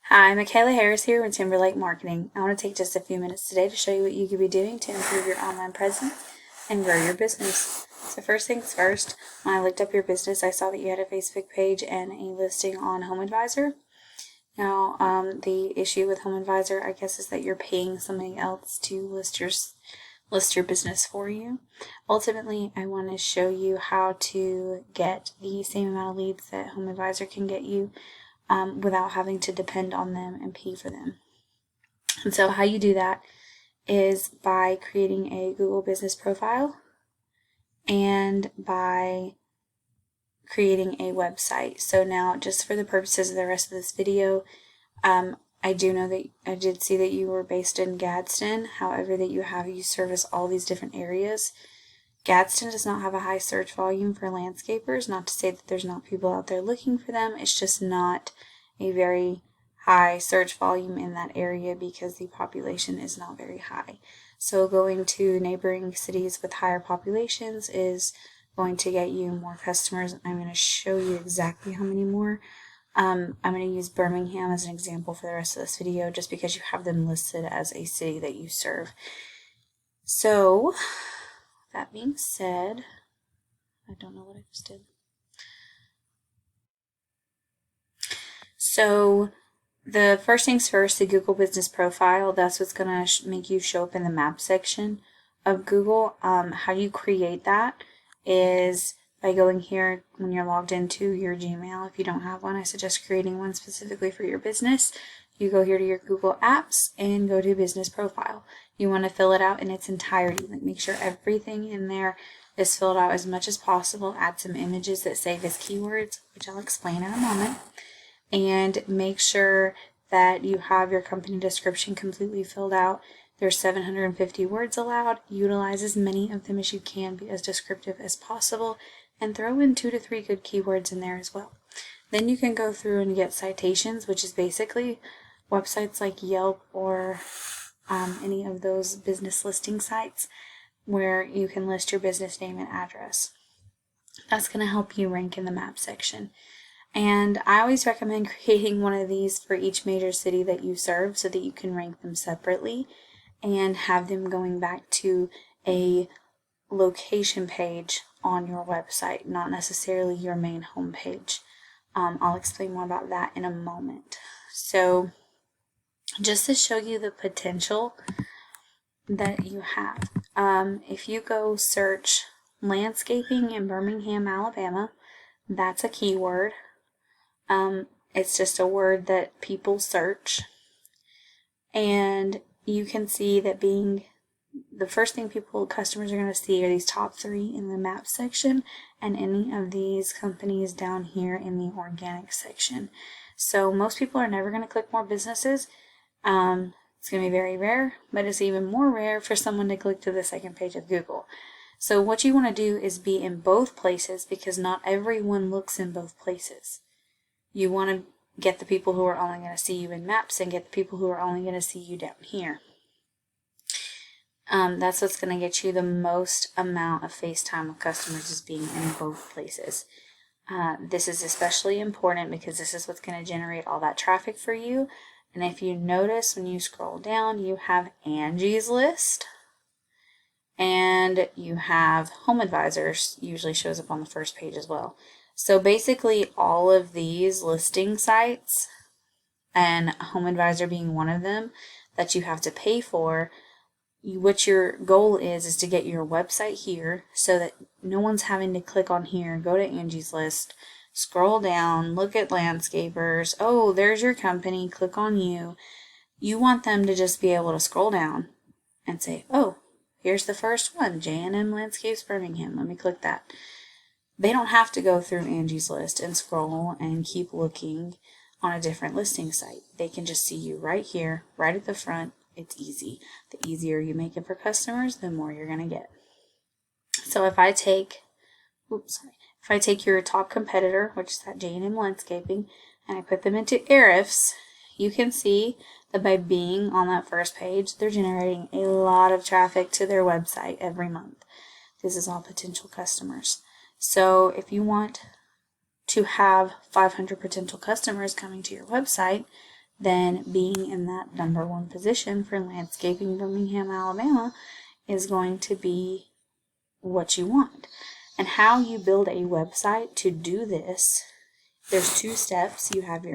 Hi, Michaela Harris here with Timberlake Marketing. I want to take just a few minutes today to show you what you could be doing to improve your online presence and grow your business. So first things first, when I looked up your business, I saw that you had a Facebook page and a listing on HomeAdvisor. Now, the issue with HomeAdvisor, I guess, is that you're paying somebody else to list your business for you. Ultimately, I want to show you how to get the same amount of leads that HomeAdvisor can get you without having to depend on them and pay for them. And so how you do that is by creating a Google business profile and by creating a website. So now, just for the purposes of the rest of this video, I did see that you were based in Gadsden. However, that you service all these different areas. Gadsden does not have a high search volume for landscapers. Not to say that there's not people out there looking for them. It's just not a very high search volume in that area because the population is not very high. So going to neighboring cities with higher populations is going to get you more customers. I'm going to show you exactly how many more. I'm going to use Birmingham as an example for the rest of this video just because you have them listed as a city that you serve. So that being said, I don't know what I just did. So the first things first, the Google Business Profile, that's what's going to make you show up in the map section of Google. How you create that is by going here when you're logged into your Gmail. If you don't have one, I suggest creating one specifically for your business. You go here to your Google Apps and go to Business Profile. You want to fill it out in its entirety. Like, make sure everything in there is filled out as much as possible. Add some images that save as keywords, which I'll explain in a moment. And make sure that you have your company description completely filled out. There's 750 words allowed. Utilize as many of them as you can, be as descriptive as possible, and throw in 2 to 3 good keywords in there as well. Then you can go through and get citations, which is basically websites like Yelp or any of those business listing sites where you can list your business name and address. That's going to help you rank in the map section. And I always recommend creating one of these for each major city that you serve so that you can rank them separately and have them going back to a location page on your website, not necessarily your main home page. I'll explain more about that in a moment. So just to show you the potential that you have, if you go search landscaping in Birmingham, Alabama, that's a keyword. It's just a word that people search, and you can see that being the first thing customers are going to see are these top 3 in the map section and any of these companies down here in the organic section. So most people are never going to click more businesses. It's going to be very rare, but it's even more rare for someone to click to the second page of Google. So what you want to do is be in both places because not everyone looks in both places. You want to get the people who are only going to see you in maps and get the people who are only going to see you down here. That's what's going to get you the most amount of face time with customers, is being in both places. This is especially important because this is what's going to generate all that traffic for you. And if you notice when you scroll down, you have Angie's List and you have HomeAdvisor, usually shows up on the first page as well. So basically all of these listing sites, and HomeAdvisor being one of them, that you have to pay for, what your goal is to get your website here so that no one's having to click on here, go to Angie's List, scroll down, look at landscapers, oh, there's your company, click on you. You want them to just be able to scroll down and say, oh, here's the first one, J&M Landscapes Birmingham, let me click that. They don't have to go through Angie's List and scroll and keep looking on a different listing site. They can just see you right here, right at the front. It's easy. The easier you make it for customers, the more you're going to get. So if I take your top competitor, which is that J&M Landscaping, and I put them into Ahrefs, you can see that by being on that first page, they're generating a lot of traffic to their website every month. This is all potential customers. So if you want to have 500 potential customers coming to your website, then being in that #1 position for landscaping Birmingham, Alabama is going to be what you want. And how you build a website to do this, there's 2 steps. You have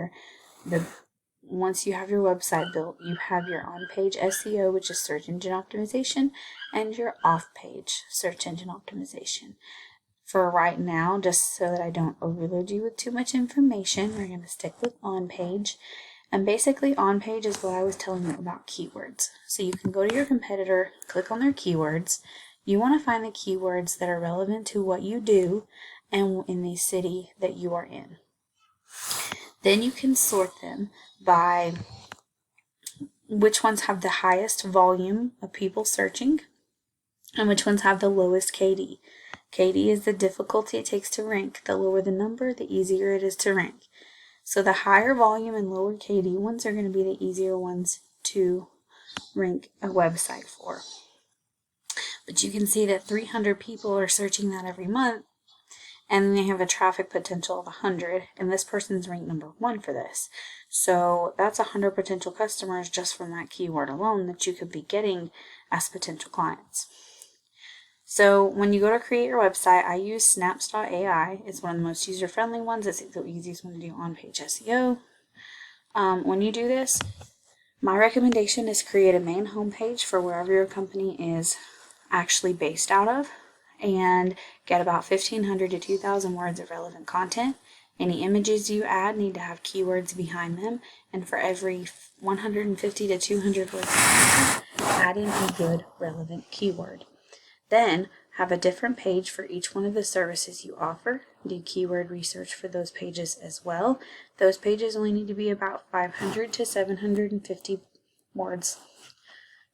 once you have your website built, you have your on-page SEO, which is search engine optimization, and your off-page search engine optimization. For right now, just so that I don't overload you with too much information, we're going to stick with on-page. And basically, on-page is what I was telling you about keywords. So you can go to your competitor, click on their keywords. You want to find the keywords that are relevant to what you do and in the city that you are in. Then you can sort them by which ones have the highest volume of people searching and which ones have the lowest KD. KD is the difficulty it takes to rank. The lower the number, the easier it is to rank. So the higher volume and lower KD ones are going to be the easier ones to rank a website for. But you can see that 300 people are searching that every month, and they have a traffic potential of 100, and this person's ranked #1 for this. So that's 100 potential customers just from that keyword alone that you could be getting as potential clients. So when you go to create your website, I use Snaps.ai. It's one of the most user-friendly ones. It's the easiest one to do on-page SEO. When you do this, my recommendation is create a main homepage for wherever your company is actually based out of, and get about 1,500 to 2,000 words of relevant content. Any images you add need to have keywords behind them, and for every 150 to 200 words, add in a good relevant keyword. Then have a different page for each one of the services you offer. Do keyword research for those pages as well. Those pages only need to be about 500 to 750 words.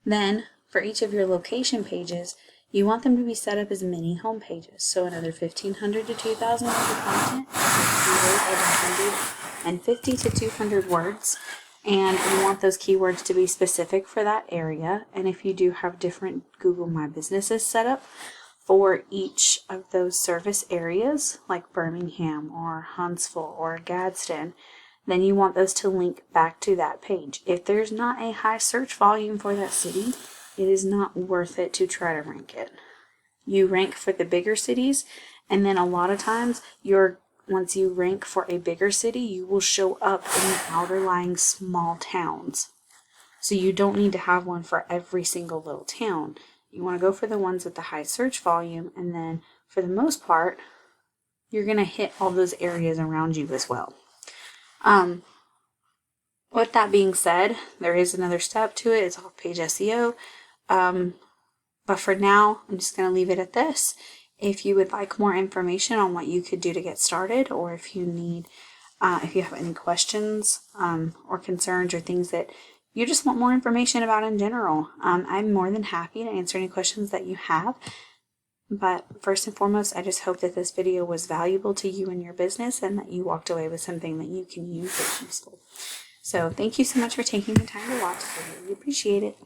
Then for each of your location pages, you want them to be set up as mini home pages. So another 1,500 to 2,000 words of content, keywords of 150 to 200 words. And you want those keywords to be specific for that area. And if you do have different Google My Businesses set up for each of those service areas, like Birmingham or Huntsville or Gadsden, then you want those to link back to that page. If there's not a high search volume for that city, it is not worth it to try to rank it. You rank for the bigger cities, and then a lot of times once you rank for a bigger city, you will show up in the outerlying small towns. So you don't need to have one for every single little town. You want to go for the ones with the high search volume, and then for the most part, you're going to hit all those areas around you as well. With that being said, there is another step to it. It's off-page SEO. But for now, I'm just going to leave it at this. If you would like more information on what you could do to get started, or if you have any questions or concerns or things that you just want more information about in general, I'm more than happy to answer any questions that you have. But first and foremost, I just hope that this video was valuable to you and your business, and that you walked away with something that you can use that's useful. So thank you so much for taking the time to watch. I really appreciate it.